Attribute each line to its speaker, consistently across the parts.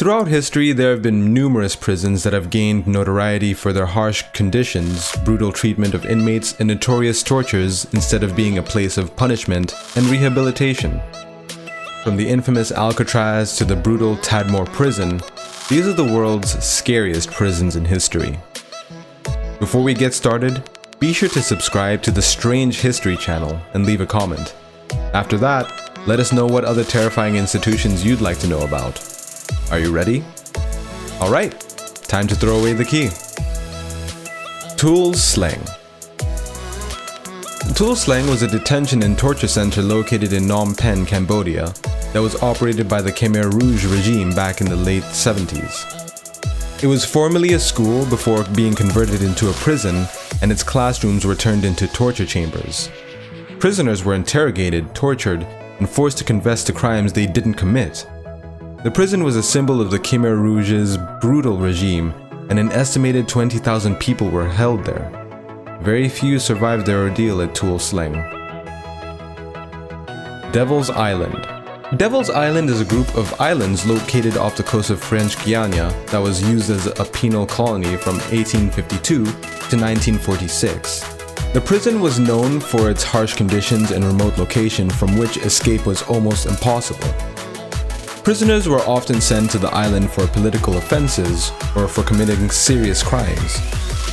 Speaker 1: Throughout history, there have been numerous prisons that have gained notoriety for their harsh conditions, brutal treatment of inmates, and notorious tortures instead of being a place of punishment and rehabilitation. From the infamous Alcatraz to the brutal Tadmor prison, these are the world's scariest prisons in history. Before we get started, be sure to subscribe to the Strange History channel and leave a comment. After that, let us know what other terrifying institutions you'd like to know about. Are you ready? Alright, time to throw away the key. Tuol Sleng. Tuol Sleng was a detention and torture center located in Phnom Penh, Cambodia, that was operated by the Khmer Rouge regime back in the late 70s. It was formerly a school before being converted into a prison, and its classrooms were turned into torture chambers. Prisoners were interrogated, tortured, and forced to confess to crimes they didn't commit. The prison was a symbol of the Khmer Rouge's brutal regime, and an estimated 20,000 people were held there. Very few survived their ordeal at Tuol Sleng. Devil's Island. Devil's Island is a group of islands located off the coast of French Guiana that was used as a penal colony from 1852 to 1946. The prison was known for its harsh conditions and remote location from which escape was almost impossible. Prisoners were often sent to the island for political offenses or for committing serious crimes.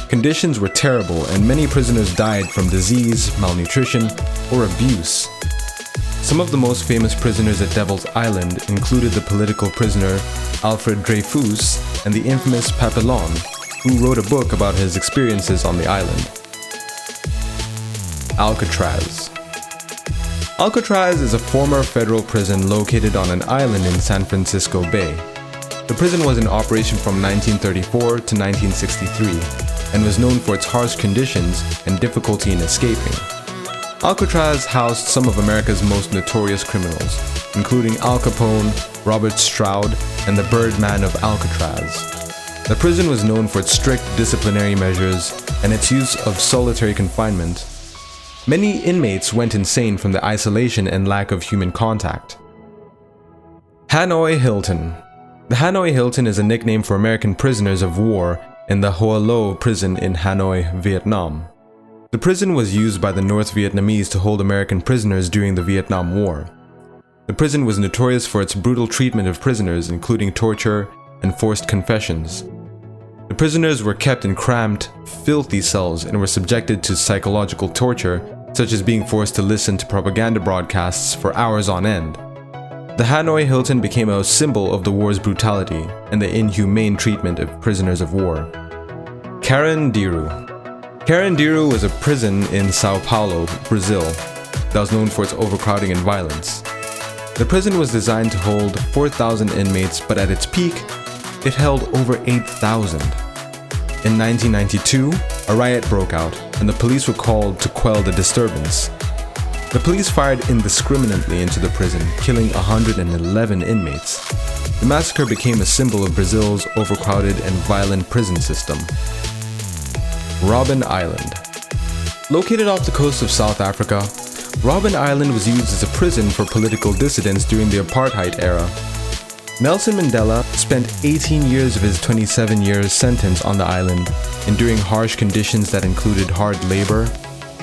Speaker 1: Conditions were terrible, and many prisoners died from disease, malnutrition, or abuse. Some of the most famous prisoners at Devil's Island included the political prisoner Alfred Dreyfus and the infamous Papillon, who wrote a book about his experiences on the island. Alcatraz. Alcatraz is a former federal prison located on an island in San Francisco Bay. The prison was in operation from 1934 to 1963 and was known for its harsh conditions and difficulty in escaping. Alcatraz housed some of America's most notorious criminals, including Al Capone, Robert Stroud, and the Birdman of Alcatraz. The prison was known for its strict disciplinary measures and its use of solitary confinement. Many inmates went insane from the isolation and lack of human contact. Hanoi Hilton. The Hanoi Hilton is a nickname for American prisoners of war in the Hoa Lo prison in Hanoi, Vietnam. The prison was used by the North Vietnamese to hold American prisoners during the Vietnam War. The prison was notorious for its brutal treatment of prisoners, including torture and forced confessions. The prisoners were kept in cramped, filthy cells and were subjected to psychological torture, such as being forced to listen to propaganda broadcasts for hours on end. The Hanoi Hilton became a symbol of the war's brutality and the inhumane treatment of prisoners of war. Carandiru. Carandiru was a prison in Sao Paulo, Brazil, that was known for its overcrowding and violence. The prison was designed to hold 4,000 inmates, but at its peak, it held over 8,000. In 1992, a riot broke out, and the police were called to quell the disturbance. The police fired indiscriminately into the prison, killing 111 inmates. The massacre became a symbol of Brazil's overcrowded and violent prison system. Robben Island. Located off the coast of South Africa, Robben Island was used as a prison for political dissidents during the apartheid era. Nelson Mandela spent 18 years of his 27-year sentence on the island, enduring harsh conditions that included hard labor,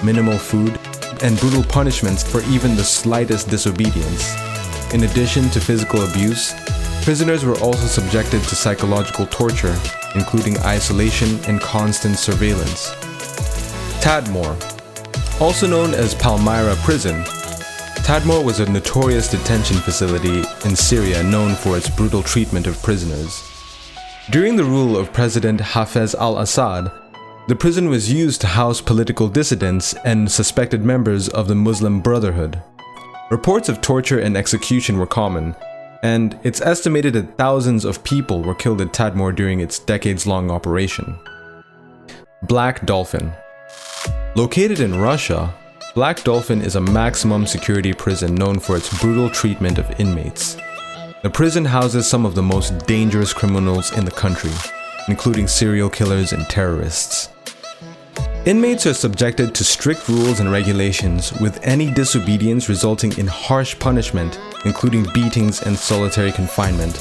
Speaker 1: minimal food, and brutal punishments for even the slightest disobedience. In addition to physical abuse, prisoners were also subjected to psychological torture, including isolation and constant surveillance. Tadmor. Also known as Palmyra Prison, Tadmor was a notorious detention facility in Syria known for its brutal treatment of prisoners. During the rule of President Hafez al-Assad, the prison was used to house political dissidents and suspected members of the Muslim Brotherhood. Reports of torture and execution were common, and it's estimated that thousands of people were killed at Tadmor during its decades-long operation. Black Dolphin. Located in Russia, Black Dolphin is a maximum security prison known for its brutal treatment of inmates. The prison houses some of the most dangerous criminals in the country, including serial killers and terrorists. Inmates are subjected to strict rules and regulations, with any disobedience resulting in harsh punishment, including beatings and solitary confinement.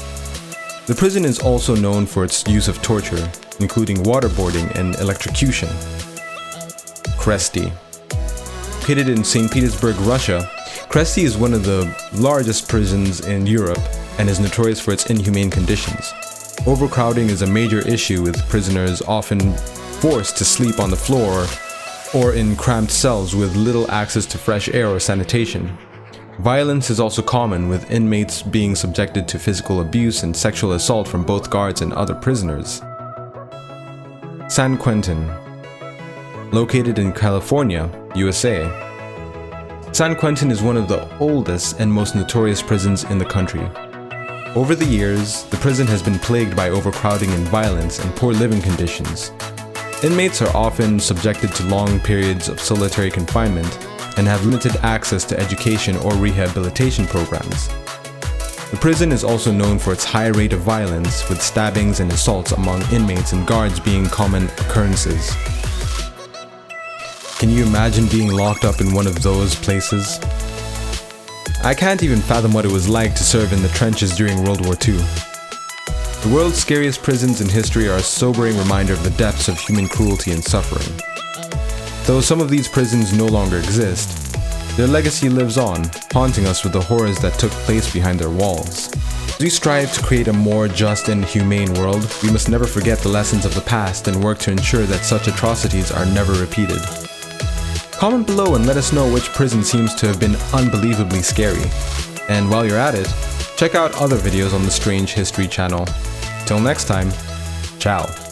Speaker 1: The prison is also known for its use of torture, including waterboarding and electrocution. Scariest. Located in St. Petersburg, Russia, Scariest is one of the largest prisons in Europe and is notorious for its inhumane conditions. Overcrowding is a major issue, with prisoners often forced to sleep on the floor or in cramped cells with little access to fresh air or sanitation. Violence is also common, with inmates being subjected to physical abuse and sexual assault from both guards and other prisoners. San Quentin. Located in California, USA. San Quentin is one of the oldest and most notorious prisons in the country. Over the years, the prison has been plagued by overcrowding and violence and poor living conditions. Inmates are often subjected to long periods of solitary confinement and have limited access to education or rehabilitation programs. The prison is also known for its high rate of violence, with stabbings and assaults among inmates and guards being common occurrences. Can you imagine being locked up in one of those places? I can't even fathom what it was like to serve in the trenches during World War II. The world's scariest prisons in history are a sobering reminder of the depths of human cruelty and suffering. Though some of these prisons no longer exist, their legacy lives on, haunting us with the horrors that took place behind their walls. As we strive to create a more just and humane world, we must never forget the lessons of the past and work to ensure that such atrocities are never repeated. Comment below and let us know which prison seems to have been unbelievably scary. And while you're at it, check out other videos on the Strange History channel. Till next time, ciao.